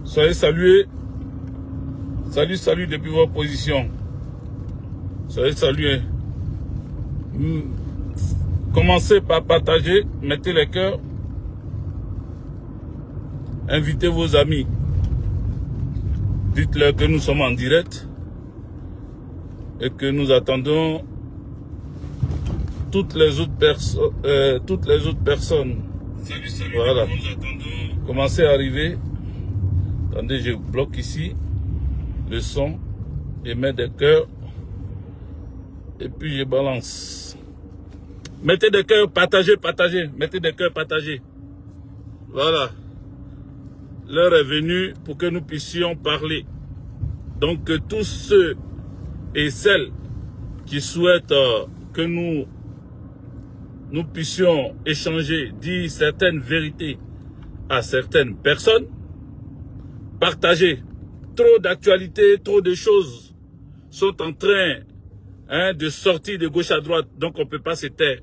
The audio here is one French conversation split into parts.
Soyez salués. Salut depuis votre position. Soyez salués. Commencez par partager, mettez les cœurs. Invitez vos amis. Dites-leur que nous sommes en direct et que nous attendons toutes les autres personnes. Salut, voilà. Nous attendons. Commencez à arriver. Attendez, je bloque ici le son et mets des cœurs. Et puis je balance. Mettez des cœurs, partagez. Mettez des cœurs, partagez. Voilà. L'heure est venue pour que nous puissions parler. Donc tous ceux et celles qui souhaitent que nous puissions échanger, dire certaines vérités à certaines personnes, partagez. Trop d'actualités, trop de choses sont en train de sortir de gauche à droite, donc on ne peut pas se taire.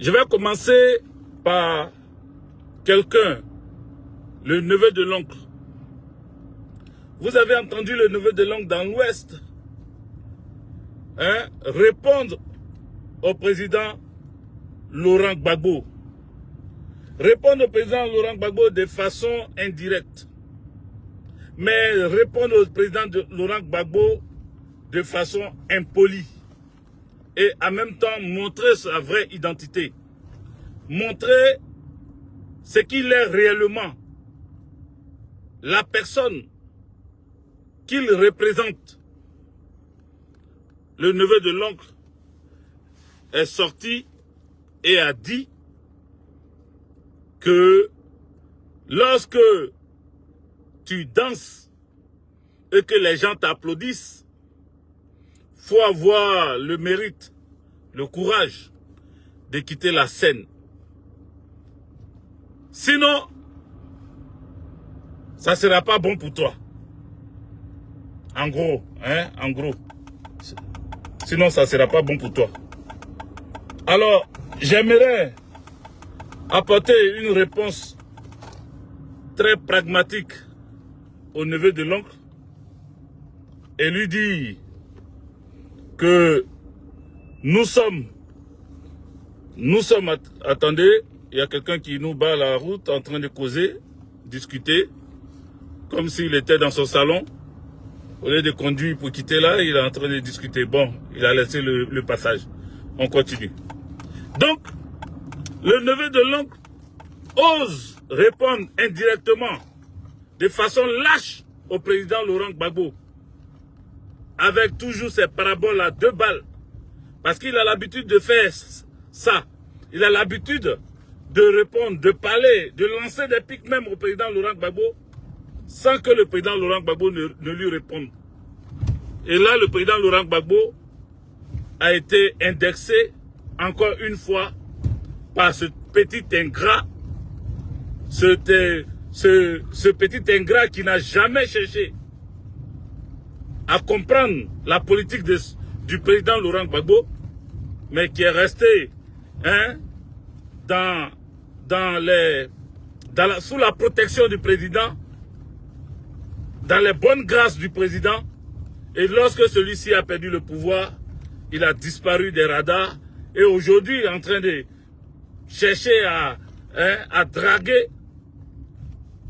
Je vais commencer par quelqu'un, le neveu de l'oncle. Vous avez entendu le neveu de l'oncle dans l'Ouest répondre au président Laurent Gbagbo. Répondre au président Laurent Gbagbo de façon indirecte. Mais répondre au président Laurent Gbagbo de façon impolie. Et en même temps montrer sa vraie identité. Montrer ce qu'il est réellement. La personne qu'il représente. Le neveu de l'oncle est sorti et a dit que lorsque tu danses et que les gens t'applaudissent, faut avoir le mérite, le courage de quitter la scène. Sinon, ça ne sera pas bon pour toi. En gros, en gros. Sinon, ça ne sera pas bon pour toi. Alors, j'aimerais apporter une réponse très pragmatique au neveu de l'oncle et lui dire que nous sommes, attendez, il y a quelqu'un qui nous bat la route en train de causer, discuter, comme s'il était dans son salon. Au lieu de conduire pour quitter là, il est en train de discuter. Bon, il a laissé le passage. On continue. Donc, le neveu de l'oncle ose répondre indirectement, de façon lâche, au président Laurent Gbagbo, avec toujours ses paraboles à 2 balles. Parce qu'il a l'habitude de faire ça. Il a l'habitude de répondre, de parler, de lancer des pics même au président Laurent Gbagbo, sans que le président Laurent Gbagbo ne lui réponde. Et là, le président Laurent Gbagbo a été indexé, encore une fois, par ce petit ingrat, ce petit ingrat qui n'a jamais cherché à comprendre la politique du président Laurent Gbagbo, mais qui est resté sous la protection du président, dans les bonnes grâces du président, et lorsque celui-ci a perdu le pouvoir, il a disparu des radars, et aujourd'hui il est en train de chercher à draguer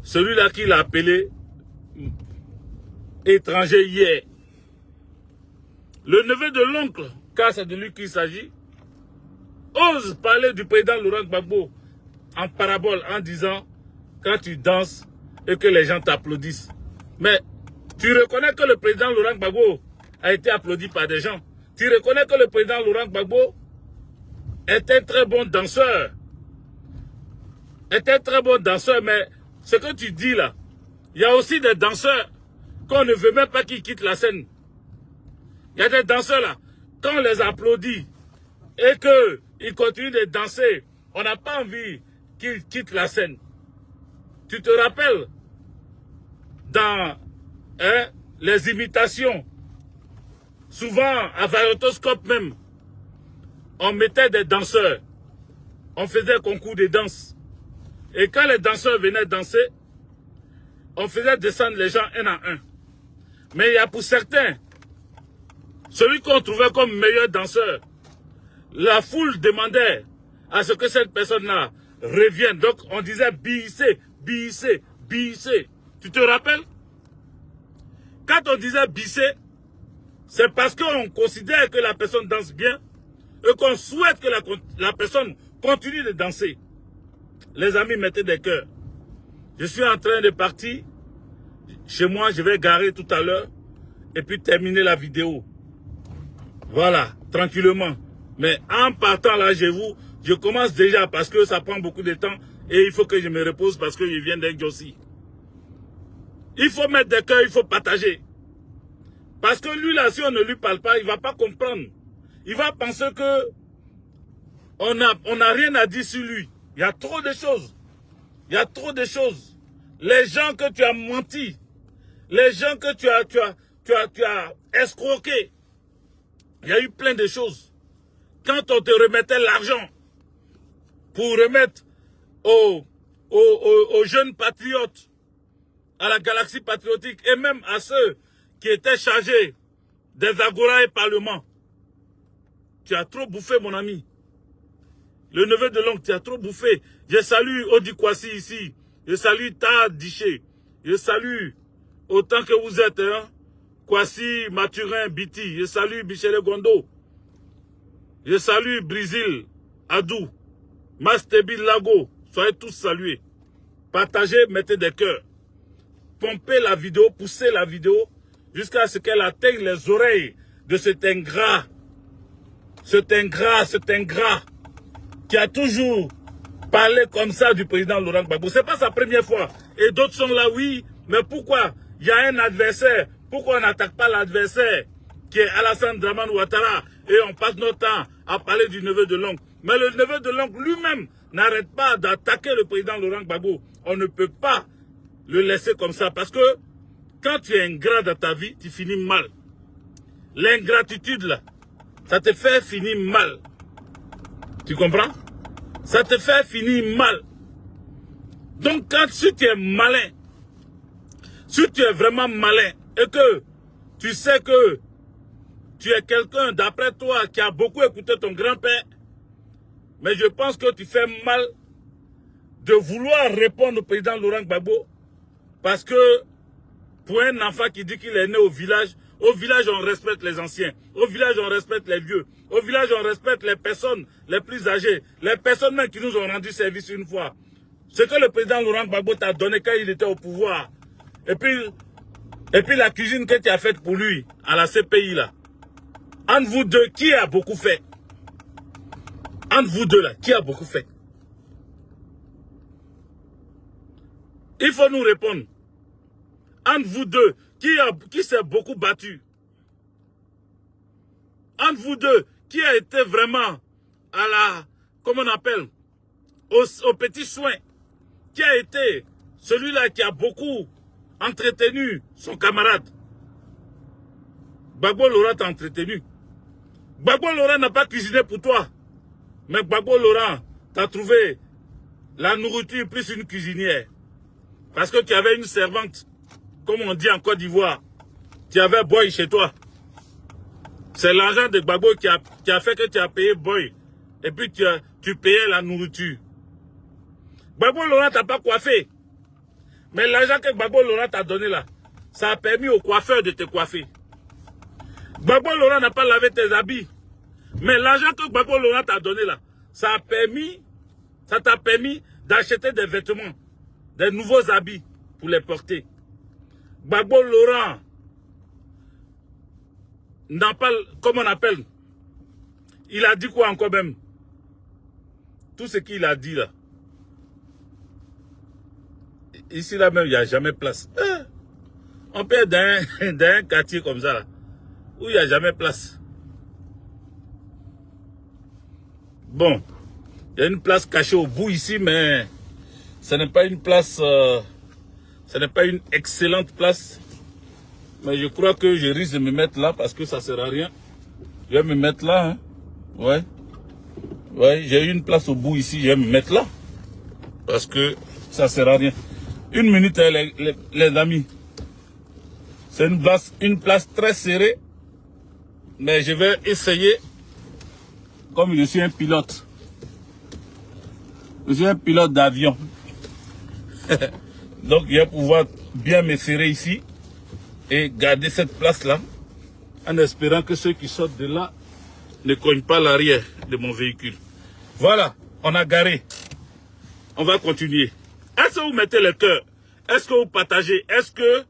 celui-là qu'il a appelé étranger hier. Le neveu de l'oncle, car c'est de lui qu'il s'agit, ose parler du président Laurent Gbagbo en parabole en disant quand tu danses et que les gens t'applaudissent. Mais tu reconnais que le président Laurent Gbagbo a été applaudi par des gens. Tu reconnais que le président Laurent Gbagbo est un très bon danseur. Mais ce que tu dis là, il y a aussi des danseurs qu'on ne veut même pas qu'ils quittent la scène. Il y a des danseurs là, quand on les applaudit et qu'ils continuent de danser, on n'a pas envie qu'ils quittent la scène. Tu te rappelles dans les imitations, souvent à variétoscope même, on mettait des danseurs. On faisait concours de danse. Et quand les danseurs venaient danser, on faisait descendre les gens un à un. Mais il y a pour certains, celui qu'on trouvait comme meilleur danseur, la foule demandait à ce que cette personne-là revienne. Donc on disait bisser, bisser, bisser. Tu te rappelles? Quand on disait bisser, c'est parce qu'on considère que la personne danse bien et qu'on souhaite que la personne continue de danser. Les amis, mettez des cœurs. Je suis en train de partir. Chez moi, je vais garer tout à l'heure et puis terminer la vidéo. Voilà, tranquillement. Mais en partant là, je commence déjà parce que ça prend beaucoup de temps et il faut que je me repose parce que je viens d'un Jossi. Il faut mettre des cœurs, il faut partager. Parce que lui là, si on ne lui parle pas, il ne va pas comprendre. Il va penser que on n'a rien à dire sur lui. Il y a trop de choses. Il y a trop de choses. Les gens que tu as menti, les gens que tu as escroqués, il y a eu plein de choses. Quand on te remettait l'argent pour remettre aux jeunes patriotes, à la galaxie patriotique et même à ceux qui étaient chargés des agoras et parlements, tu as trop bouffé, mon ami. Le neveu de l'oncle, tu as trop bouffé. Je salue Odi Kwasi ici. Je salue Ta Diché. Je salue autant que vous êtes, hein, Kwasi, Mathurin, Biti. Je salue Bichele Gondo. Je salue Brésil, Adou, Mastebi Lago. Soyez tous salués. Partagez, mettez des cœurs. Pompez la vidéo, poussez la vidéo jusqu'à ce qu'elle atteigne les oreilles de cet ingrat. Cet ingrat qui a toujours parlé comme ça du président Laurent Gbagbo. Ce n'est pas sa première fois. Et d'autres sont là, oui. Mais pourquoi il y a un adversaire? Pourquoi on n'attaque pas l'adversaire qui est Alassane Dramane Ouattara et on passe notre temps à parler du neveu de l'oncle? Mais le neveu de l'oncle lui-même n'arrête pas d'attaquer le président Laurent Gbagbo. On ne peut pas le laisser comme ça parce que quand tu es ingrat dans ta vie, tu finis mal. L'ingratitude là, ça te fait finir mal. Tu comprends? Ça te fait finir mal. Donc si tu es malin, si tu es vraiment malin et que tu sais que tu es quelqu'un d'après toi qui a beaucoup écouté ton grand-père, mais je pense que tu fais mal de vouloir répondre au président Laurent Gbagbo parce que pour un enfant qui dit qu'il est né au village on respecte les anciens. Au village, on respecte les vieux. Au village, on respecte les personnes les plus âgées. Les personnes même qui nous ont rendu service une fois. Ce que le président Laurent Gbagbo t'a donné quand il était au pouvoir. Et puis la cuisine que tu as faite pour lui, à la CPI là. Entre vous deux, qui a beaucoup fait? Entre vous deux là, qui a beaucoup fait? Il faut nous répondre. Entre vous deux, qui s'est beaucoup battu? Entre vous deux, qui a été vraiment à la, comment on appelle, aux petits soins? Qui a été celui-là qui a beaucoup entretenu son camarade? Gbagbo Laurent t'a entretenu. Gbagbo Laurent n'a pas cuisiné pour toi. Mais Gbagbo Laurent t'a trouvé la nourriture plus une cuisinière. Parce que tu avais une servante, comme on dit en Côte d'Ivoire. Tu avais Boy chez toi. C'est l'argent de Gbagbo qui a fait que tu as payé Boy. Et puis tu payais la nourriture. Gbagbo Laurent t'a pas coiffé. Mais l'argent que Gbagbo Laurent t'a donné là, ça a permis au coiffeur de te coiffer. Gbagbo Laurent n'a pas lavé tes habits. Mais l'argent que Gbagbo Laurent t'a donné là, ça t'a permis d'acheter des vêtements, des nouveaux habits pour les porter. Gbagbo Laurent n'a pas, comment on appelle, il a dit quoi encore même? Tout ce qu'il a dit là. Ici là même, il n'y a jamais place. On peut être dans un quartier comme ça là, où il n'y a jamais place. Bon, il y a une place cachée au bout ici, mais ce n'est pas une place, ce n'est pas une excellente place. Mais je crois que je risque de me mettre là parce que ça ne sert à rien. Je vais me mettre là, hein. Ouais. Ouais, j'ai eu une place au bout ici, je vais me mettre là. Parce que ça ne sert à rien. Une minute, les amis. C'est une place très serrée. Mais je vais essayer, comme je suis un pilote. Je suis un pilote d'avion. Donc, je vais pouvoir bien me serrer ici et garder cette place-là en espérant que ceux qui sortent de là ne cognent pas l'arrière de mon véhicule. Voilà, on a garé. On va continuer. Est-ce que vous mettez le cœur? Est-ce que vous partagez? Est-ce que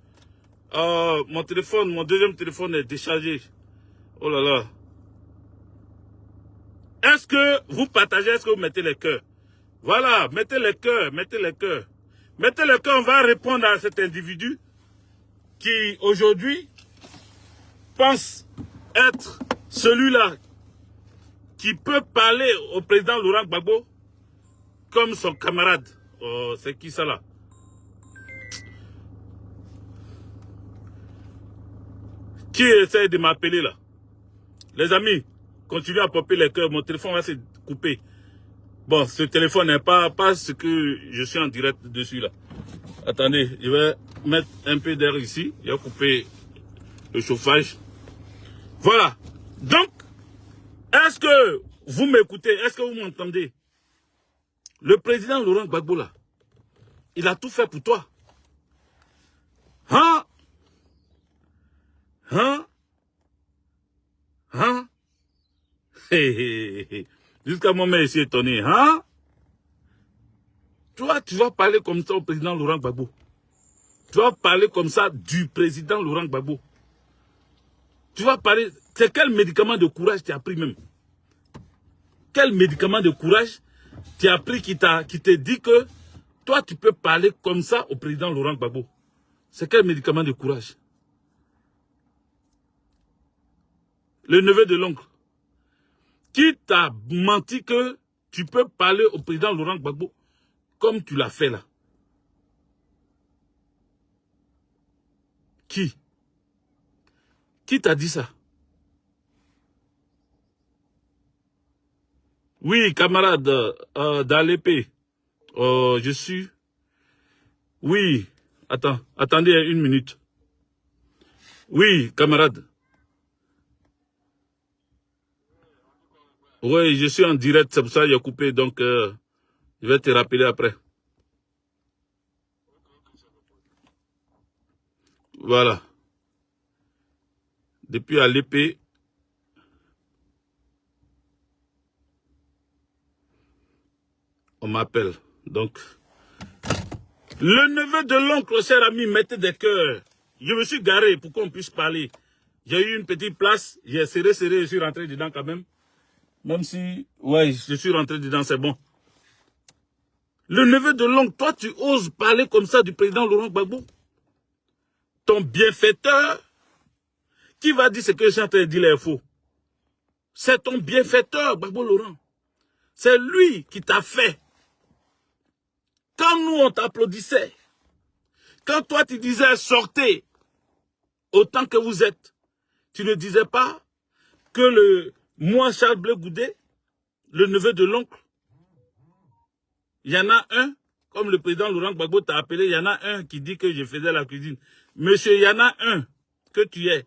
mon téléphone, mon deuxième téléphone est déchargé? Oh là là. Est-ce que vous partagez? Est-ce que vous mettez le cœur? Voilà, mettez le cœur, mettez le cœur. Mettez le cœur, on va répondre à cet individu qui aujourd'hui pense être celui-là qui peut parler au président Laurent Gbagbo comme son camarade. Oh, c'est qui ça là? Qui essaie de m'appeler là? Les amis, continuez à popper les cœurs, mon téléphone va se couper. Bon, ce téléphone n'est pas ce que je suis en direct dessus là. Attendez, je vais mettre un peu d'air ici. Je vais couper le chauffage. Voilà. Donc, est-ce que vous m'écoutez? Est-ce que vous m'entendez? Le président Laurent Gbagbo là, il a tout fait pour toi. Hein? Hein? Hein? Jusqu'à moi-même, je suis étonné. Hein? Toi, tu vas parler comme ça au président Laurent Gbagbo. Tu vas parler comme ça du président Laurent Gbagbo. Tu vas parler... C'est quel médicament de courage tu as pris même? Quel médicament de courage tu as pris qui te dit que toi, tu peux parler comme ça au président Laurent Gbagbo? C'est quel médicament de courage? Le neveu de l'oncle. Qui t'a menti que tu peux parler au président Laurent Gbagbo comme tu l'as fait là? Qui? Qui t'a dit ça? Oui, camarade, dans l'épée. Je suis... Oui, attendez une minute. Oui, camarade. Oui, je suis en direct, c'est pour ça que j'ai coupé, donc je vais te rappeler après. Voilà. Depuis à l'épée, on m'appelle. Donc, le neveu de l'oncle, cher ami, mettez des cœurs. Je me suis garé pour qu'on puisse parler. J'ai eu une petite place, j'ai serré, je suis rentré dedans quand même. Même si, ouais, je suis rentré dedans, c'est bon. Le neveu de l'oncle, toi, tu oses parler comme ça du président Laurent Gbagbo? Ton bienfaiteur, qui va dire ce que je suis en train de dire est faux? C'est ton bienfaiteur, Gbagbo Laurent. C'est lui qui t'a fait. Quand nous, on t'applaudissait, quand toi, tu disais sortez autant que vous êtes, tu ne disais pas que moi, Charles Blé Goudé, le neveu de l'oncle, il y en a un, comme le président Laurent Gbagbo t'a appelé, il y en a un qui dit que je faisais la cuisine. Monsieur, il y en a un que tu es.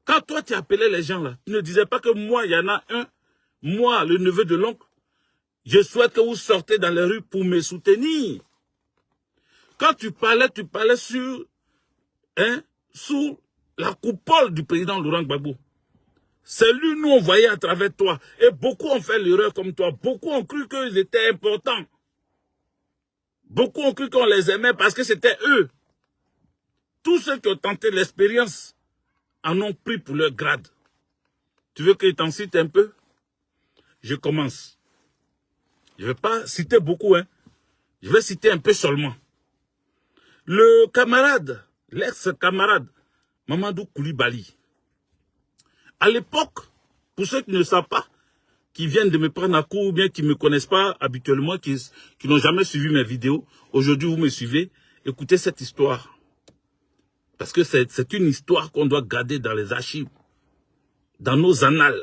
Quand toi, tu appelais les gens là, tu ne disais pas que moi, il y en a un, moi, le neveu de l'oncle, je souhaite que vous sortez dans les rues pour me soutenir. Quand tu parlais sur, sous la coupole du président Laurent Gbagbo. C'est lui, nous, on voyait à travers toi. Et beaucoup ont fait l'erreur comme toi. Beaucoup ont cru qu'ils étaient importants. Beaucoup ont cru qu'on les aimait parce que c'était eux. Tous ceux qui ont tenté l'expérience en ont pris pour leur grade. Tu veux que je t'en cite un peu? Je commence. Je ne vais pas citer beaucoup, hein. Je vais citer un peu seulement. Le camarade, l'ex-camarade, Mamadou Koulibaly. À l'époque, pour ceux qui ne savent pas, qui viennent de me prendre à court ou bien qui ne me connaissent pas habituellement, qui n'ont jamais suivi mes vidéos, aujourd'hui vous me suivez, écoutez cette histoire. Parce que c'est une histoire qu'on doit garder dans les archives, dans nos annales.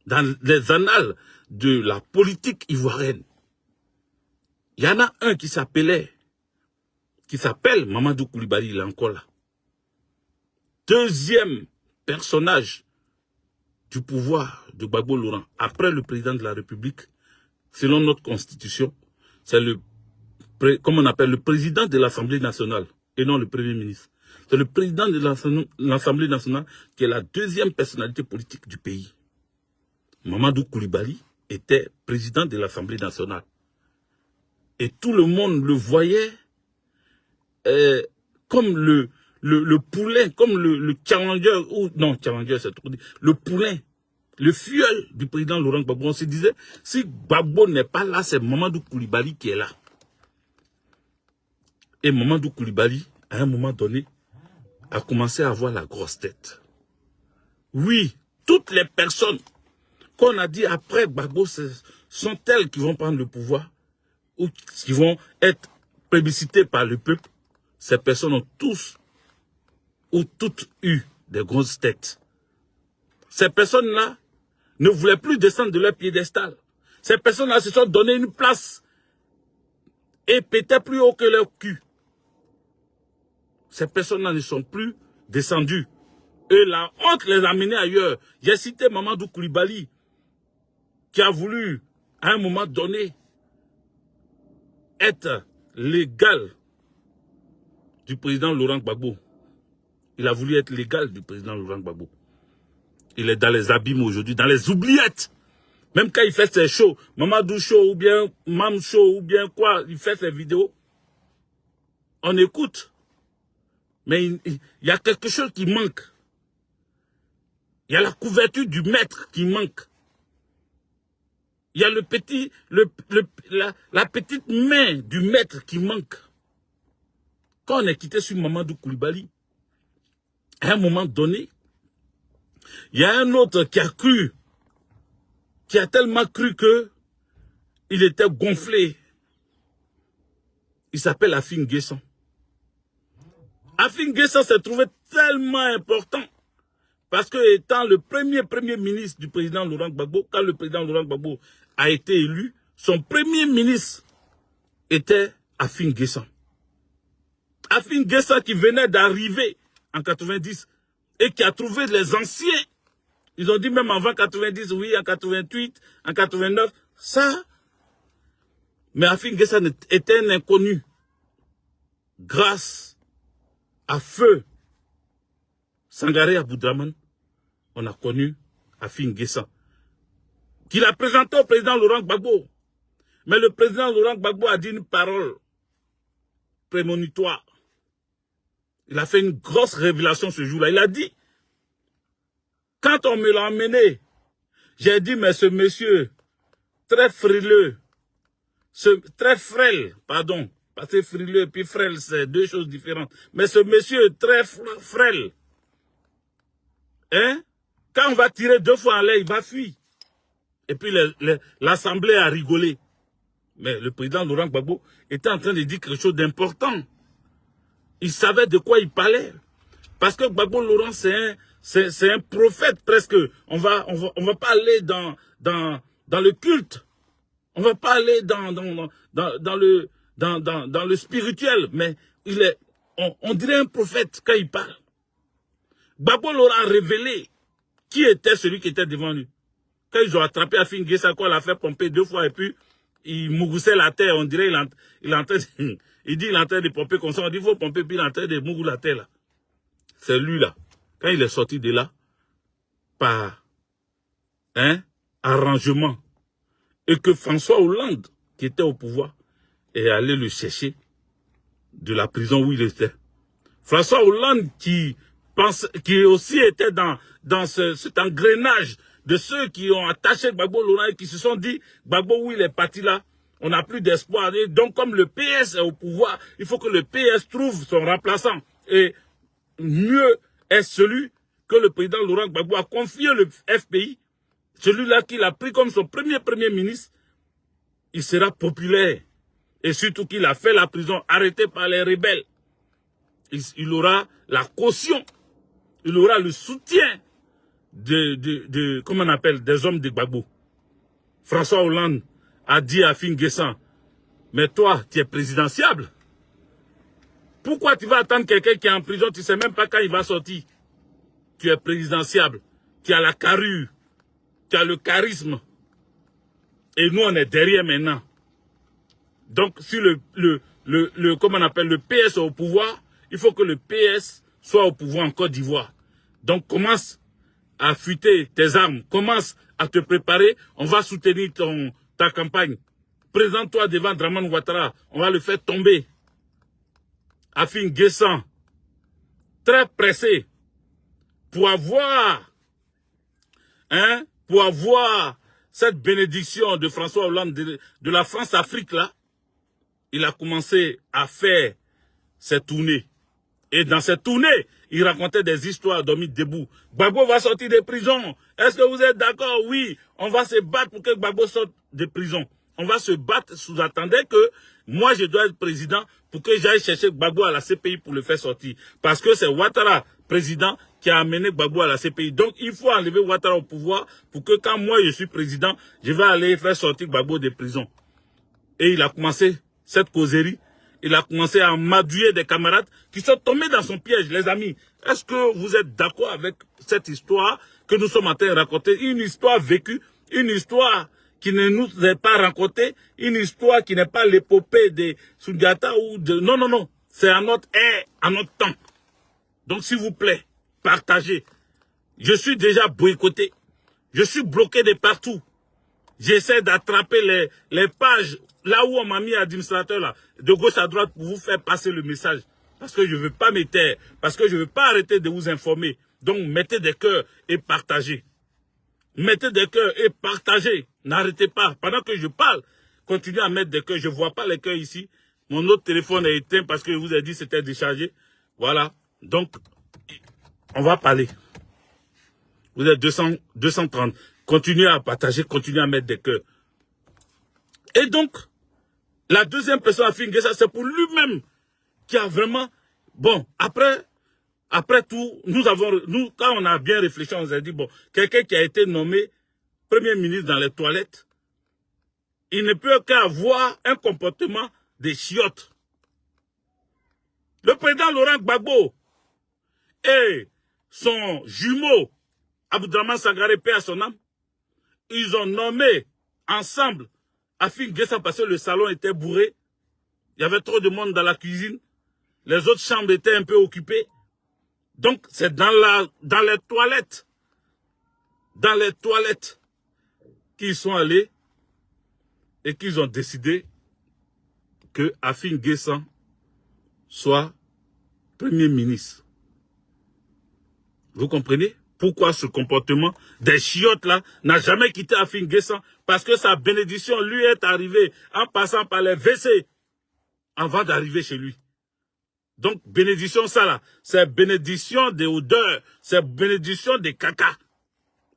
dans les annales de la politique ivoirienne. Il y en a un qui s'appelle Mamadou Koulibaly, il est encore là. Deuxième personnage du pouvoir de Gbagbo Laurent, après le président de la République, selon notre constitution, c'est le président de l'Assemblée nationale, et non le Premier ministre. C'est le président de l'Assemblée nationale qui est la deuxième personnalité politique du pays. Mamadou Koulibaly était président de l'Assemblée nationale. Et tout le monde le voyait comme le poulain, comme le challenger, ou non, challenger c'est trop dit, le poulain, le filleul du président Laurent Gbagbo. On se disait, si Gbagbo n'est pas là, c'est Mamadou Koulibaly qui est là. Et Mamadou Koulibaly, à un moment donné, a commencé à avoir la grosse tête. Oui, toutes les personnes qu'on a dit après Gbagbo sont elles qui vont prendre le pouvoir ou qui vont être plébiscitées par le peuple. Ces personnes ont tous ou toutes eu des grosses têtes. Ces personnes-là ne voulaient plus descendre de leur piédestal. Ces personnes-là se sont donné une place et pétaient plus haut que leur cul. Ces personnes-là ne sont plus descendues. Et la honte les a menés ailleurs. J'ai cité Mamadou Koulibaly, qui a voulu, à un moment donné, être l'égal du président Laurent Gbagbo. Il a voulu être l'égal du président Laurent Gbagbo. Il est dans les abîmes aujourd'hui, dans les oubliettes. Même quand il fait ses shows, Mamadou Show ou bien Mam Show ou bien quoi, il fait ses vidéos. On écoute. Mais il y a quelque chose qui manque. Il y a la couverture du maître qui manque. Il y a la petite main du maître qui manque. Quand on est quitté sur Mamadou Koulibaly, à un moment donné, il y a un autre qui a cru, qui a tellement cru que il était gonflé. Il s'appelle Afin Guesson. Afin Guesson s'est trouvé tellement important parce que étant le premier ministre du président Laurent Gbagbo, quand le président Laurent Gbagbo a été élu, son premier ministre était Afin Guesson. Afin Guesson qui venait d'arriver en 90 et qui a trouvé les anciens. Ils ont dit même avant 90, oui, en 88, en 89, ça. Mais Afin Guesson était un inconnu. Grâce à Feu Sangaré Aboudraman, on a connu Afin Guesson, qui l'a présenté au président Laurent Gbagbo. Mais le président Laurent Gbagbo a dit une parole prémonitoire. Il a fait une grosse révélation ce jour-là. Il a dit, quand on me l'a emmené, j'ai dit, mais ce monsieur, très frileux, très frêle, pardon, parce que frileux et puis frêle, c'est deux choses différentes. Mais ce monsieur très frêle, hein, quand on va tirer 2 fois en l'air, il va fuir. Et puis l'Assemblée a rigolé. Mais le président Laurent Gbagbo était en train de dire quelque chose d'important. Il savait de quoi il parlait. Parce que Gbagbo Laurent, c'est un prophète presque. On va pas aller dans le culte. On va pas aller dans le spirituel. Mais on dirait un prophète quand il parle. Gbagbo Laurent a révélé qui était celui qui était devant lui. Quand ils ont attrapé Afin Guesson, quoi, l'a fait pomper 2 fois et puis il mouroussait la terre. On dirait il est en train de, il dit il est en train de pomper comme ça. On dit il faut pomper puis il est en train de mourir la terre là. C'est lui là. Quand il est sorti de là, par arrangement, et que François Hollande, qui était au pouvoir, est allé le chercher de la prison où il était. François Hollande qui aussi était dans cet engrenage de ceux qui ont attaché Gbagbo Laurent et qui se sont dit, Gbagbo, où il est parti là, on n'a plus d'espoir. Donc, comme le PS est au pouvoir, il faut que le PS trouve son remplaçant. Et mieux est celui que le président Laurent Gbagbo a confié le FPI, celui-là qu'il a pris comme son premier ministre, il sera populaire. Et surtout qu'il a fait la prison, arrêté par les rebelles. Il aura la caution, il aura le soutien comment on appelle, des hommes de Gbagbo. François Hollande a dit à Afin Guessan, mais toi, tu es présidentiable. Pourquoi tu vas attendre quelqu'un qui est en prison, tu ne sais même pas quand il va sortir? Tu es présidentiable, tu as la carrure, tu as le charisme. Et nous, on est derrière maintenant. Donc, si comment on appelle, le PS est au pouvoir, il faut que le PS soit au pouvoir en Côte d'Ivoire. Donc, commence à affûter tes armes, commence à te préparer, on va soutenir ta campagne. Présente-toi devant Dramane Ouattara, on va le faire tomber. Afin Guessan, très pressé, pour avoir cette bénédiction de François Hollande de la France-Afrique là, il a commencé à faire ses tournées. Et dans cette tournée, il racontait des histoires d'Omi Debout. Gbagbo va sortir de prison. Est-ce que vous êtes d'accord? Oui, on va se battre pour que Gbagbo sorte de prison. On va se battre sous-attendant que moi, je dois être président pour que j'aille chercher Gbagbo à la CPI pour le faire sortir. Parce que c'est Ouattara, président, qui a amené Gbagbo à la CPI. Donc, il faut enlever Ouattara au pouvoir pour que quand moi, je suis président, je vais aller faire sortir Gbagbo de prison. Et il a commencé cette causerie. Il a commencé à amadouer des camarades qui sont tombés dans son piège, les amis. Est-ce que vous êtes d'accord avec cette histoire que nous sommes en train de raconter? Une histoire vécue, une histoire qui ne nous est pas racontée, une histoire qui n'est pas l'épopée de Sundiata ou de... Non, non, non. C'est à notre ère, à notre temps. Donc, s'il vous plaît, partagez. Je suis déjà boycotté. Je suis bloqué de partout. J'essaie d'attraper les pages là où on m'a mis administrateur là, de gauche à droite pour vous faire passer le message. Parce que je ne veux pas me taire, parce que je ne veux pas arrêter de vous informer. Donc mettez des cœurs et partagez. Mettez des cœurs et partagez. N'arrêtez pas. Pendant que je parle, continuez à mettre des cœurs. Je ne vois pas les cœurs ici. Mon autre téléphone est éteint parce que je vous ai dit que c'était déchargé. Voilà. Donc, on va parler. Vous êtes 230. Continuez à partager, continuez à mettre des cœurs. Et donc, la deuxième personne à finir ça, c'est pour lui-même qui a vraiment... Bon, après tout, nous, quand on a bien réfléchi, on s'est dit, bon, quelqu'un qui a été nommé Premier ministre dans les toilettes, il ne peut qu'avoir un comportement de chiottes. Le président Laurent Gbagbo et son jumeau, Abdraman Sangaré, paix à son âme, ils ont nommé ensemble Afin Guessan parce que le salon était bourré. Il y avait trop de monde dans la cuisine. Les autres chambres étaient un peu occupées. Donc, c'est dans les toilettes. Dans les toilettes qu'ils sont allés et qu'ils ont décidé que Afin Guessan soit Premier ministre. Vous comprenez? Pourquoi ce comportement des chiottes là n'a jamais quitté Afin Guessan? Parce que sa bénédiction lui est arrivée en passant par les WC avant d'arriver chez lui. Donc, bénédiction ça là, c'est bénédiction des odeurs, c'est bénédiction des caca.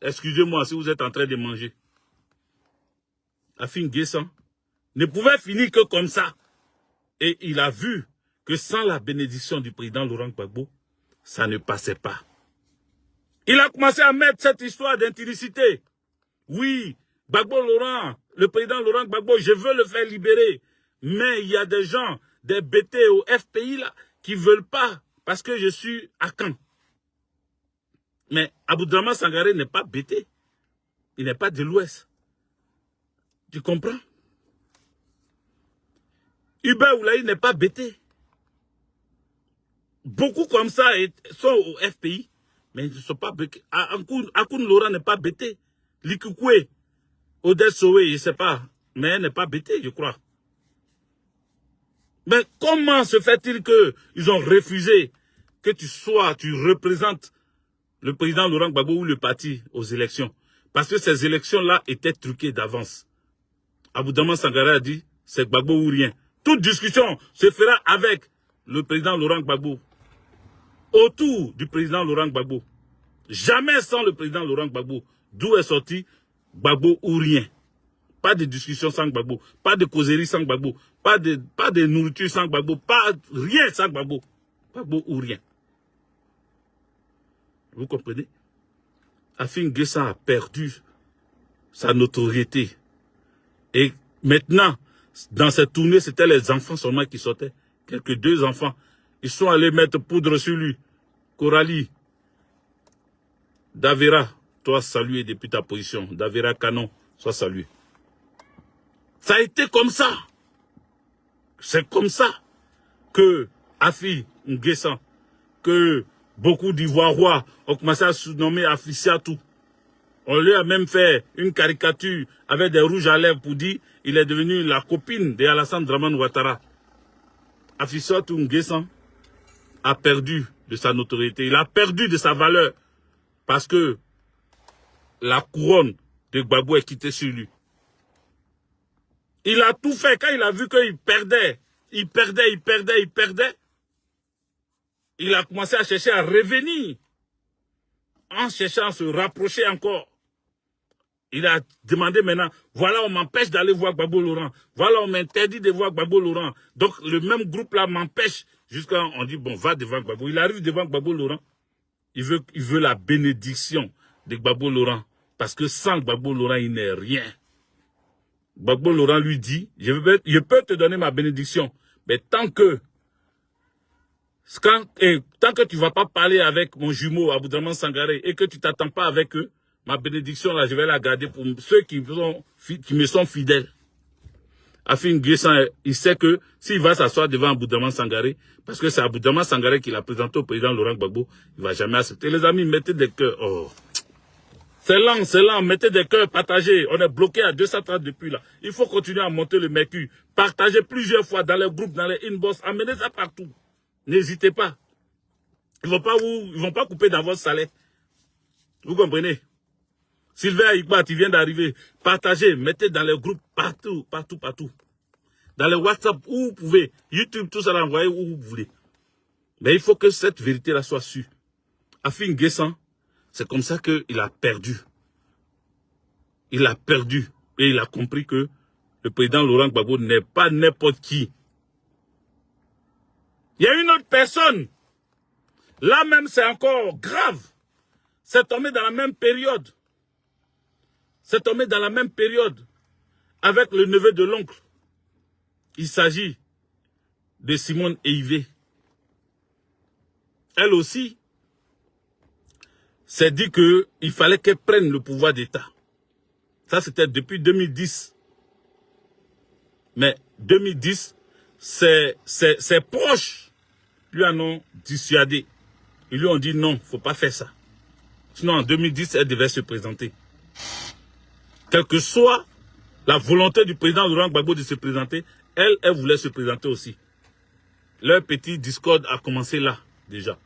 Excusez-moi si vous êtes en train de manger. Afin Guessan ne pouvait finir que comme ça. Et il a vu que sans la bénédiction du président Laurent Gbagbo, ça ne passait pas. Il a commencé à mettre cette histoire d'intimicité. Oui, Gbagbo Laurent, le président Laurent Gbagbo, je veux le faire libérer. Mais il y a des gens, des BT au FPI là, qui ne veulent pas parce que je suis à Caen. Mais Abdraman Sangaré n'est pas BT. Il n'est pas de l'Ouest. Tu comprends? Hubert Oulaï n'est pas BT. Beaucoup comme ça sont au FPI. Mais ils ne sont pas BT. Akoun Laurent n'est pas BT. Likukwe, Odette Sowe, je ne sais pas. Mais elle n'est pas BT, je crois. Mais comment se fait-il qu'ils ont refusé que tu représentes le président Laurent Gbagbo ou le parti aux élections? Parce que ces élections-là étaient truquées d'avance. Abdraman Sangaré a dit, c'est Gbagbo ou rien. Toute discussion se fera avec le président Laurent Gbagbo. Autour du président Laurent Gbagbo. Jamais sans le président Laurent Gbagbo. D'où est sorti Gbagbo ou rien. Pas de discussion sans Gbagbo. Pas de causerie sans Gbagbo. Pas de nourriture sans Gbagbo. Pas rien sans Gbagbo. Gbagbo ou rien. Vous comprenez? Afin Guessan a perdu sa notoriété. Et maintenant, dans cette tournée, c'était les enfants seulement qui sortaient. Quelques 2 enfants. Ils sont allés mettre poudre sur lui. Coralie, Davera, toi salué depuis ta position. Davera Canon, sois salué. Ça a été comme ça. C'est comme ça que Afi Nguessan, que beaucoup d'Ivoirois ont commencé à se nommer Afisiatou. On lui a même fait une caricature avec des rouges à lèvres pour dire qu'il est devenu la copine de Alassane Dramane Ouattara. Afisiatou Nguessan a perdu de sa notoriété, il a perdu de sa valeur parce que la couronne de Gbagbo est quittée sur lui. Il a tout fait quand il a vu qu'il perdait. Il perdait. Il a commencé à chercher à revenir. En cherchant à se rapprocher encore. Il a demandé maintenant, voilà, on m'empêche d'aller voir Gbagbo Laurent. Voilà, on m'interdit de voir Gbagbo Laurent. Donc, le même groupe-là m'empêche. Jusqu'à on dit, bon, va devant Gbagbo. Il arrive devant Gbagbo Laurent. Il veut la bénédiction de Gbagbo Laurent. Parce que sans Gbagbo Laurent, il n'est rien. Gbagbo Laurent lui dit, je peux te donner ma bénédiction, mais tant que tu ne vas pas parler avec mon jumeau Aboudraman Sangaré et que tu ne t'attends pas avec eux, ma bénédiction là, je vais la garder pour ceux qui me sont fidèles. Afin Nguessan, il sait que s'il va s'asseoir devant Aboudraman Sangaré, parce que c'est Aboudraman Sangaré qui l'a présenté au président Laurent Gbagbo, il ne va jamais accepter. Les amis, mettez des cœurs. Oh. C'est lent, mettez des cœurs, partagez. On est bloqué à 230 depuis là. Il faut continuer à monter le mercure. Partagez plusieurs fois dans les groupes, dans les inbox. Amenez ça partout. N'hésitez pas. Ils vont pas couper dans votre salaire. Vous comprenez? Sylvain Igba, tu viens d'arriver. Partagez, mettez dans les groupes partout. Dans les WhatsApp, où vous pouvez. YouTube, tout ça, envoyez où vous voulez. Mais il faut que cette vérité-là soit sûre. Afin Nguessan, c'est comme ça qu'il a perdu. Il a perdu. Et il a compris que le président Laurent Gbagbo n'est pas n'importe qui. Il y a une autre personne. Là même, c'est encore grave. C'est tombé dans la même période. Avec le neveu de l'oncle. Il s'agit de Simone Eivé. Elle aussi s'est dit qu'il fallait qu'elle prenne le pouvoir d'État. Ça, c'était depuis 2010. Mais 2010, ses proches lui en ont dissuadé. Ils lui ont dit non, il ne faut pas faire ça. Sinon, en 2010, elle devait se présenter. Quelle que soit la volonté du président Laurent Gbagbo de se présenter, elle voulait se présenter aussi. Leur petit discorde a commencé là, déjà.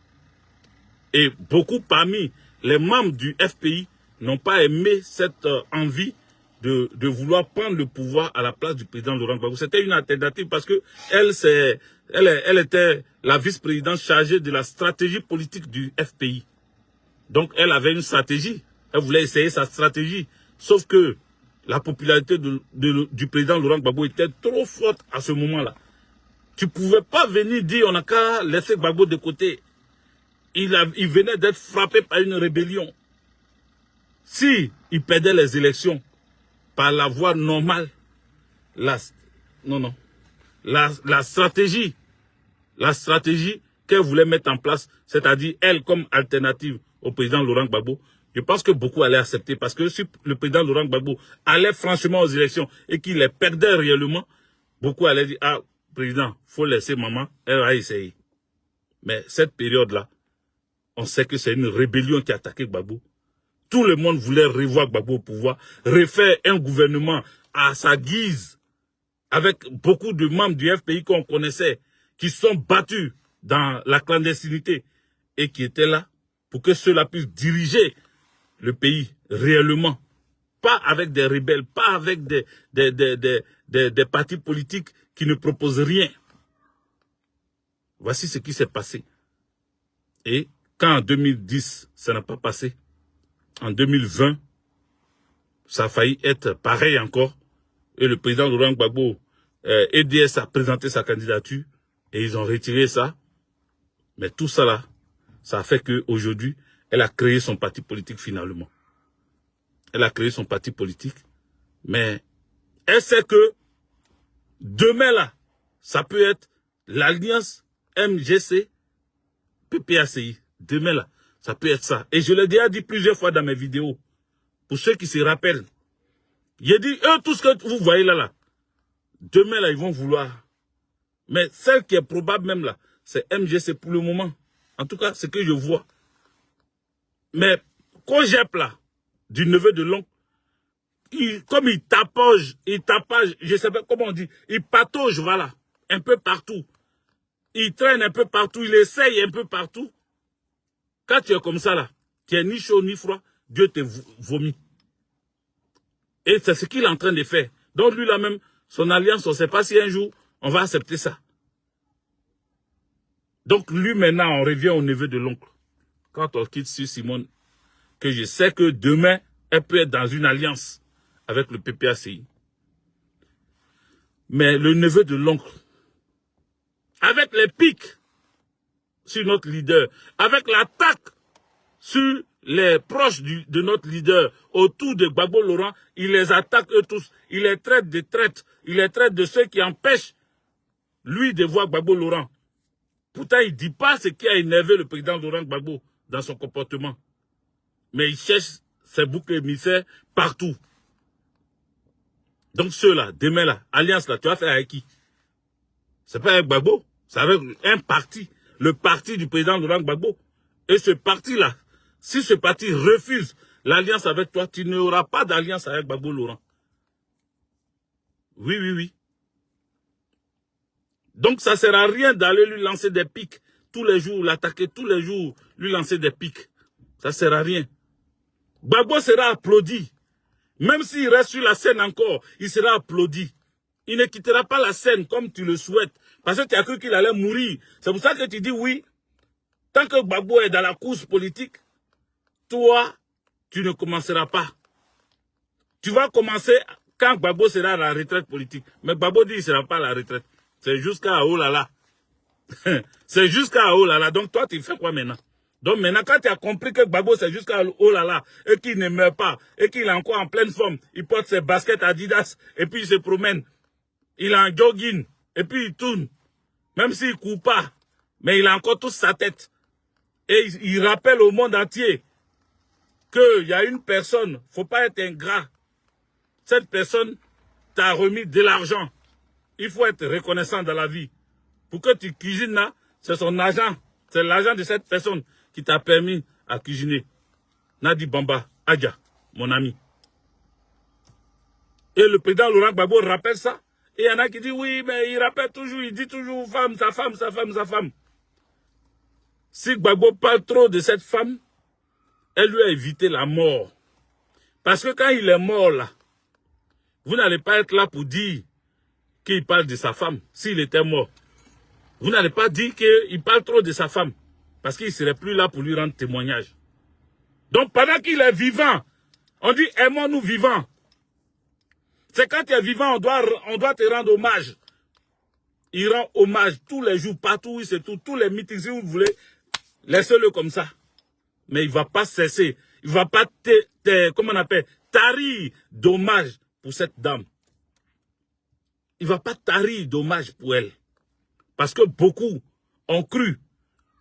Et beaucoup parmi les membres du FPI n'ont pas aimé cette envie de vouloir prendre le pouvoir à la place du président Laurent Gbagbo. C'était une alternative parce que elle était la vice-présidente chargée de la stratégie politique du FPI. Donc elle avait une stratégie. Elle voulait essayer sa stratégie. Sauf que la popularité du président Laurent Gbagbo était trop forte à ce moment-là. Tu ne pouvais pas venir dire on n'a qu'à laisser Gbagbo de côté. Il venait d'être frappé par une rébellion. Si il perdait les élections par la voie normale, la stratégie qu'elle voulait mettre en place, c'est-à-dire elle comme alternative au président Laurent Gbagbo, je pense que beaucoup allaient accepter parce que si le président Laurent Gbagbo allait franchement aux élections et qu'il les perdait réellement, beaucoup allaient dire, ah, président, faut laisser maman, elle va essayer. Mais cette période-là, on sait que c'est une rébellion qui a attaqué Gbagbo. Tout le monde voulait revoir Gbagbo au pouvoir, refaire un gouvernement à sa guise, avec beaucoup de membres du FPI qu'on connaissait, qui sont battus dans la clandestinité et qui étaient là pour que ceux-là puissent diriger le pays réellement. Pas avec des rebelles, pas avec des partis politiques qui ne proposent rien. Voici ce qui s'est passé. Et quand en 2010, ça n'a pas passé, en 2020, ça a failli être pareil encore. Et le président Laurent Gbagbo, EDS a présenté sa candidature et ils ont retiré ça. Mais tout ça là, ça a fait qu'aujourd'hui, elle a créé son parti politique finalement. Elle a créé son parti politique. Mais elle sait que demain, là, ça peut être l'alliance MGC-PPACI. Demain, là, ça peut être ça. Et je l'ai déjà dit plusieurs fois dans mes vidéos. Pour ceux qui se rappellent. J'ai dit, eux, tout ce que vous voyez là, demain, là, ils vont vouloir. Mais celle qui est probable même, là, c'est MGC pour le moment. En tout cas, c'est ce que je vois. Mais Kojep, là, du neveu de l'oncle, comme il tapage, je sais pas comment on dit, il patauge, voilà, un peu partout. Il traîne un peu partout, il essaye un peu partout. Quand tu es comme ça, là, tu es ni chaud ni froid, Dieu te vomit. Et c'est ce qu'il est en train de faire. Donc lui, là même, son alliance, on ne sait pas si un jour, on va accepter ça. Donc lui, maintenant, on revient au neveu de l'oncle. Quand on quitte sur Simone, que je sais que demain, elle peut être dans une alliance avec le PPACI. Mais le neveu de l'oncle, avec les pics sur notre leader, avec l'attaque sur les proches de notre leader autour de Gbagbo Laurent, il les attaque eux tous. Il les traite de traîtres. Il les traite de ceux qui empêchent lui de voir Gbagbo Laurent. Pourtant, il ne dit pas ce qui a énervé le président Laurent Gbagbo dans son comportement. Mais il cherche ses boucs émissaires partout. Donc ceux-là, demain là, alliance là, tu vas faire avec qui? C'est pas avec Gbagbo, c'est avec un parti, le parti du président Laurent Gbagbo. Et ce parti-là, si ce parti refuse l'alliance avec toi, tu n'auras pas d'alliance avec Gbagbo Laurent. Oui, oui, oui. Donc ça ne sert à rien d'aller lui lancer des pics tous les jours, l'attaquer tous les jours, lui lancer des pics. Ça ne sert à rien. Gbagbo sera applaudi. Même s'il reste sur la scène encore, il sera applaudi. Il ne quittera pas la scène comme tu le souhaites. Parce que tu as cru qu'il allait mourir. C'est pour ça que tu dis oui. Tant que Gbagbo est dans la course politique, toi, tu ne commenceras pas. Tu vas commencer quand Gbagbo sera à la retraite politique. Mais Gbagbo dit qu'il ne sera pas à la retraite. C'est jusqu'à oh là là. C'est jusqu'à oh là là. Donc toi, tu fais quoi maintenant? Donc maintenant, quand tu as compris que Gbagbo c'est jusqu'à oh là là, et qu'il ne meurt pas, et qu'il est encore en pleine forme, il porte ses baskets Adidas, et puis il se promène. Il a un jogging, et puis il tourne. Même s'il ne court pas, mais il a encore toute sa tête. Et il rappelle au monde entier qu'il y a une personne, il ne faut pas être ingrat. Cette personne t'a remis de l'argent. Il faut être reconnaissant dans la vie. Pour que tu cuisines là, c'est son argent. C'est l'argent de cette personne qui t'a permis à cuisiner. Nadi Bamba, Adja, mon ami. Et le président Laurent Gbagbo rappelle ça. Et il y en a qui disent oui, mais il rappelle toujours, il dit toujours femme, sa femme, sa femme, sa femme. Si Gbagbo parle trop de cette femme, elle lui a évité la mort. Parce que quand il est mort là, vous n'allez pas être là pour dire qu'il parle de sa femme, s'il était mort. Vous n'allez pas dire qu'il parle trop de sa femme, parce qu'il ne serait plus là pour lui rendre témoignage. Donc pendant qu'il est vivant, on dit aimons-nous vivants. C'est quand tu es vivant, on doit te rendre hommage. Il rend hommage tous les jours, partout où c'est tout, tous les meetings, si vous voulez, laissez-le comme ça. Mais il ne va pas cesser, il ne va pas comment on appelle, tarir d'hommage pour cette dame. Il ne va pas tarir d'hommage pour elle. Parce que beaucoup ont cru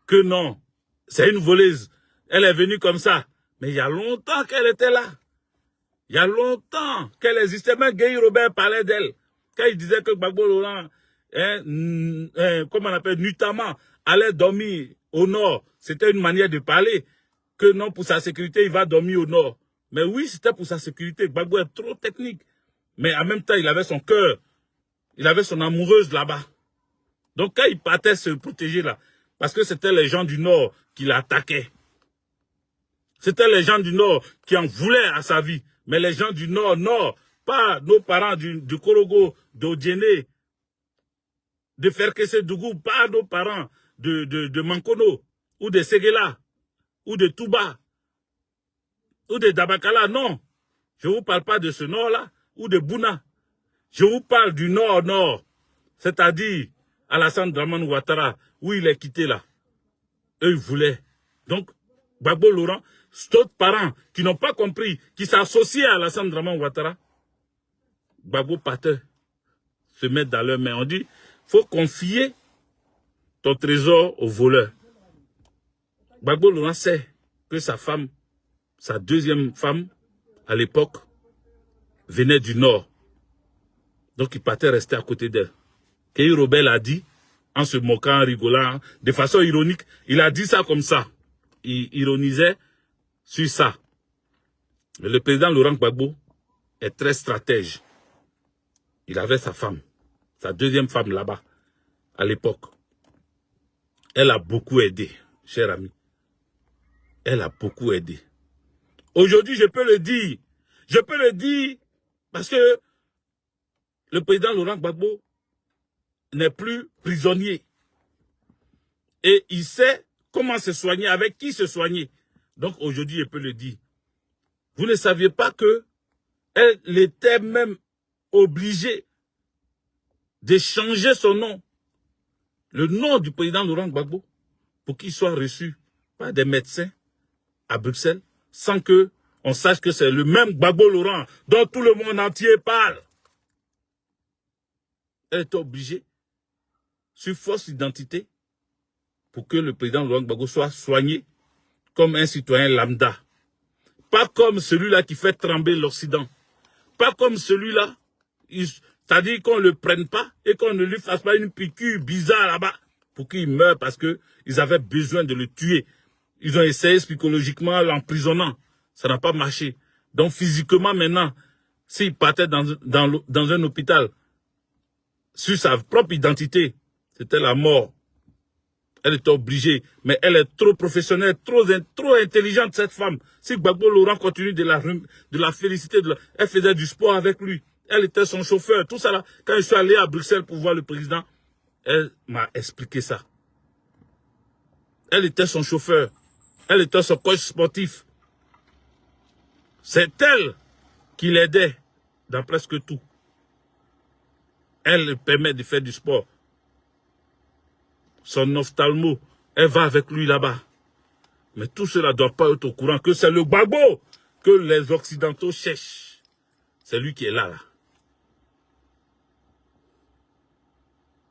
que non, c'est une voleuse. Elle est venue comme ça. Mais il y a longtemps qu'elle était là. Il y a longtemps qu'elle existait. Même Guy Robert parlait d'elle. Quand il disait que Gbagbo Laurent, comment on appelle, notamment, allait dormir au nord. C'était une manière de parler. Que non, pour sa sécurité, il va dormir au nord. Mais oui, c'était pour sa sécurité. Gbagbo est trop technique. Mais en même temps, il avait son cœur. Il avait son amoureuse là-bas. Donc quand il partait se protéger là, parce que c'était les gens du Nord qui l'attaquaient. C'était les gens du Nord qui en voulaient à sa vie. Mais les gens du Nord, pas nos parents du Korogo, d'Odjene, de Ferkese-Dougou, pas nos parents de Mankono, ou de Séguéla, ou de Touba, ou de Dabakala, non. Je ne vous parle pas de ce Nord-là, ou de Bouna. Je vous parle du Nord-Nord, c'est-à-dire Alassane Dramane Ouattara, où il est quitté là. Eux, ils voulaient. Donc, Gbagbo Laurent, d'autres parents qui n'ont pas compris, qui s'associent à Alassane Dramane Ouattara, Gbagbo partait se mettre dans leurs mains. On dit, faut confier ton trésor au voleur. Gbagbo Laurent sait que sa femme, sa deuxième femme, à l'époque, venait du Nord. Donc il partait rester à côté d'elle. Keï Robel a dit, en se moquant, en rigolant, de façon ironique, il a dit ça comme ça. Il ironisait sur ça. Mais le président Laurent Gbagbo est très stratège. Il avait sa femme, sa deuxième femme là-bas, à l'époque. Elle a beaucoup aidé, cher ami. Elle a beaucoup aidé. Aujourd'hui, je peux le dire. Je peux le dire parce que le président Laurent Gbagbo n'est plus prisonnier. Et il sait comment se soigner, avec qui se soigner. Donc aujourd'hui, je peux le dire. Vous ne saviez pas que elle était même obligée de changer son nom. Le nom du président Laurent Gbagbo, pour qu'il soit reçu par des médecins à Bruxelles, sans que on sache que c'est le même Gbagbo Laurent dont tout le monde entier parle. Elle est obligée, sur fausse identité, pour que le président Laurent Gbagbo soit soigné comme un citoyen lambda. Pas comme celui-là qui fait trembler l'Occident. Pas comme celui-là, c'est-à-dire qu'on ne le prenne pas et qu'on ne lui fasse pas une piqûre bizarre là-bas pour qu'il meure parce qu'ils avaient besoin de le tuer. Ils ont essayé psychologiquement l'emprisonnant. Ça n'a pas marché. Donc physiquement maintenant, s'il partait dans un hôpital, sur sa propre identité, c'était la mort. Elle était obligée, mais elle est trop professionnelle, trop intelligente cette femme. Si Gbagbo Laurent continue de la féliciter, elle faisait du sport avec lui. Elle était son chauffeur, tout ça là. Quand je suis allé à Bruxelles pour voir le président, elle m'a expliqué ça. Elle était son chauffeur. Elle était son coach sportif. C'est elle qui l'aidait dans presque tout. Elle lui permet de faire du sport. Son ophtalmo, elle va avec lui là-bas. Mais tout cela ne doit pas être au courant que c'est le Gbagbo que les Occidentaux cherchent. C'est lui qui est là.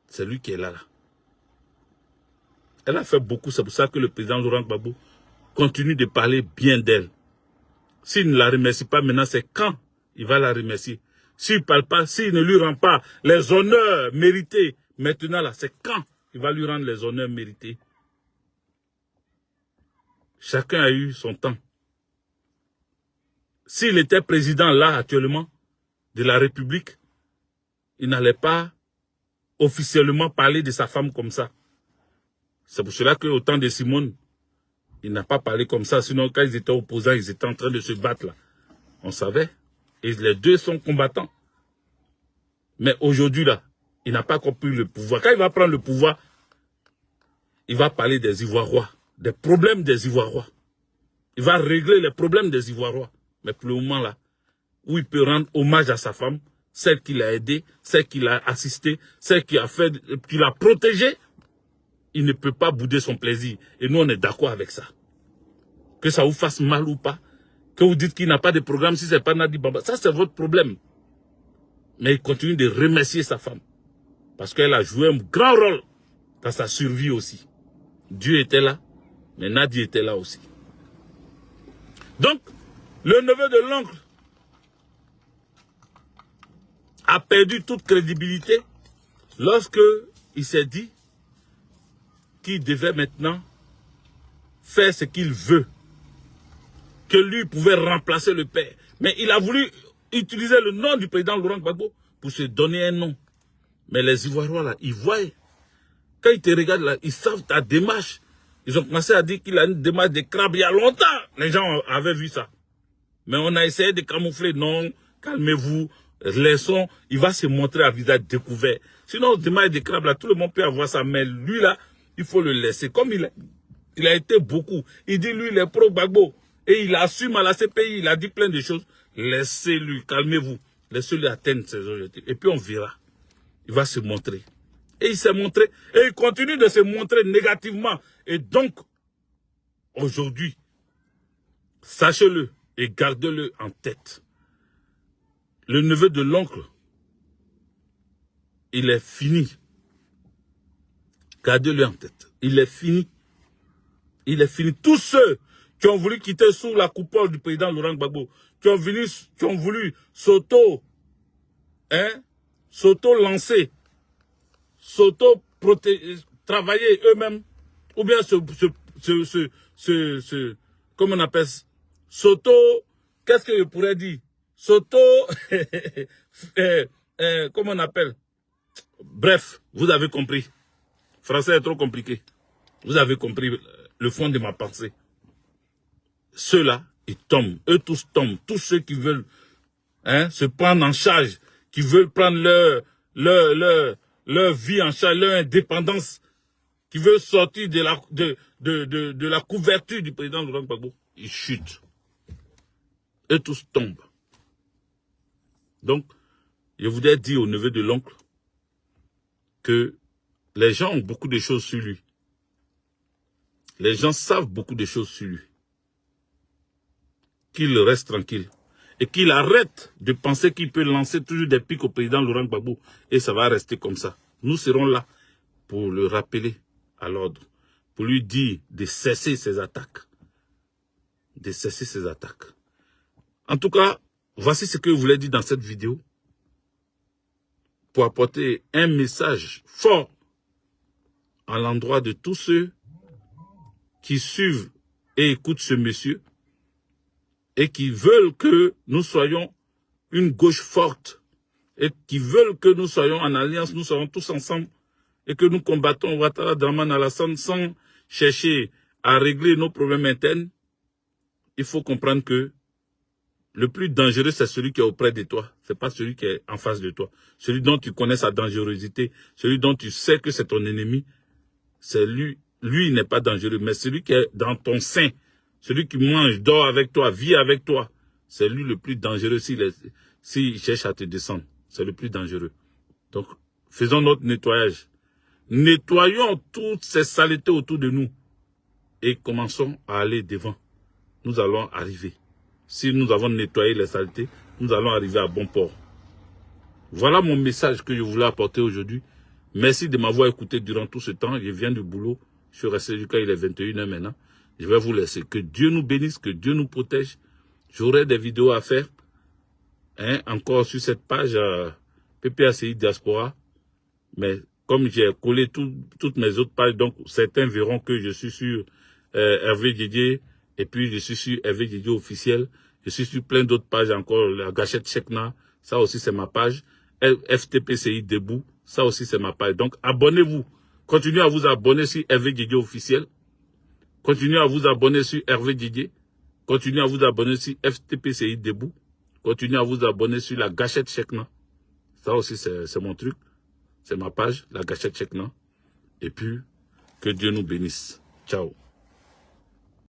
C'est lui qui est là. Elle a fait beaucoup, c'est pour ça que le président Laurent Gbagbo continue de parler bien d'elle. S'il ne la remercie pas maintenant, c'est quand il va la remercier. S'il ne parle pas, s'il ne lui rend pas les honneurs mérités, maintenant là, c'est quand il va lui rendre les honneurs mérités. Chacun a eu son temps. S'il était président là actuellement de la République, il n'allait pas officiellement parler de sa femme comme ça. C'est pour cela qu'au temps de Simone, il n'a pas parlé comme ça. Sinon, quand ils étaient opposants, ils étaient en train de se battre là. On savait. Et les deux sont combattants. Mais aujourd'hui là, il n'a pas compris le pouvoir. Quand il va prendre le pouvoir, il va parler des Ivoirois, des problèmes des Ivoirois. Il va régler les problèmes des Ivoirois. Mais pour le moment là, où il peut rendre hommage à sa femme, celle qui l'a aidé, celle qui l'a assisté, celle qui l'a protégé, il ne peut pas bouder son plaisir. Et nous, on est d'accord avec ça. Que ça vous fasse mal ou pas, que vous dites qu'il n'a pas de programme, si ce n'est pas Nadi Bamba, ça c'est votre problème. Mais il continue de remercier sa femme. Parce qu'elle a joué un grand rôle dans sa survie aussi. Dieu était là, mais Nadi était là aussi. Donc, le neveu de l'oncle a perdu toute crédibilité lorsque il s'est dit qu'il devait maintenant faire ce qu'il veut. Que lui pouvait remplacer le père. Mais il a voulu utiliser le nom du président Laurent Gbagbo pour se donner un nom. Mais les Ivoiriens là, ils voient. Quand ils te regardent là, ils savent ta démarche. Ils ont commencé à dire qu'il a une démarche de crabe il y a longtemps. Les gens avaient vu ça. Mais on a essayé de camoufler. Non, calmez-vous. Laissons, il va se montrer à visage découvert. Sinon, démarche de crabe là, tout le monde peut avoir ça. Mais lui là, il faut le laisser. Comme il a été beaucoup. Il dit lui, il est pro-Gbagbo. Et il assume à la CPI, il a dit plein de choses. Laissez-lui, calmez-vous. Laissez-lui atteindre ses objectifs. Et puis on verra. Il va se montrer. Et il s'est montré. Et il continue de se montrer négativement. Et donc, aujourd'hui, Sachez-le et gardez-le en tête. Le neveu de l'oncle, il est fini. Gardez-le en tête. Il est fini. Il est fini. Tous ceux qui ont voulu quitter sous la coupole du président Laurent Gbagbo, qui ont voulu s'auto-lancer, travailler eux-mêmes, ou bien comment on appelle ça, qu'est-ce que je pourrais dire, comment on appelle, bref, vous avez compris. Français est trop compliqué. Vous avez compris le fond de ma pensée. Ceux-là, ils tombent. Eux tous tombent. Tous ceux qui veulent se prendre en charge, qui veulent prendre leur vie en charge, leur indépendance, qui veulent sortir de la couverture du président Laurent Gbagbo, ils chutent. Eux tous tombent. Donc, je voudrais dire au neveu de l'oncle que les gens ont beaucoup de choses sur lui. Les gens savent beaucoup de choses sur lui. Qu'il reste tranquille. Et qu'il arrête de penser qu'il peut lancer toujours des pics au président Laurent Gbagbo. Et ça va rester comme ça. Nous serons là pour le rappeler à l'ordre. Pour lui dire de cesser ses attaques. De cesser ses attaques. En tout cas, voici ce que je voulais dire dans cette vidéo. Pour apporter un message fort à l'endroit de tous ceux qui suivent et écoutent ce monsieur et qui veulent que nous soyons une gauche forte et qui veulent que nous soyons en alliance, nous soyons tous ensemble et que nous combattons Ouattara, Dramane, Alassane sans chercher à régler nos problèmes internes. Il faut comprendre que le plus dangereux, c'est celui qui est auprès de toi. Ce n'est pas celui qui est en face de toi. Celui dont tu connais sa dangerosité, celui dont tu sais que c'est ton ennemi, c'est lui. Lui, il n'est pas dangereux, mais celui qui est dans ton sein, celui qui mange, dort avec toi, vit avec toi, c'est lui le plus dangereux s'il cherche à te descendre. C'est le plus dangereux. Donc, faisons notre nettoyage. Nettoyons toutes ces saletés autour de nous et commençons à aller devant. Nous allons arriver. Si nous avons nettoyé les saletés, nous allons arriver à bon port. Voilà mon message que je voulais apporter aujourd'hui. Merci de m'avoir écouté durant tout ce temps. Je viens du boulot. Je suis resté jusqu'à il est 21h maintenant. Je vais vous laisser. Que Dieu nous bénisse, que Dieu nous protège. J'aurai des vidéos à faire. Encore sur cette page PPACI Diaspora. Mais comme j'ai collé toutes mes autres pages, donc certains verront que je suis sur Hervé Didier. Et puis je suis sur Hervé Didier officiel. Je suis sur plein d'autres pages encore. La Gâchette Chekna, ça aussi c'est ma page. FTPCI Debout, ça aussi c'est ma page. Donc abonnez-vous. Continuez à vous abonner sur Hervé Didier officiel. Continuez à vous abonner sur Hervé Didier. Continuez à vous abonner sur FTPCI Debout. Continuez à vous abonner sur la Gâchette Chekna. Ça aussi c'est mon truc. C'est ma page, la Gâchette Chekna. Et puis, que Dieu nous bénisse. Ciao.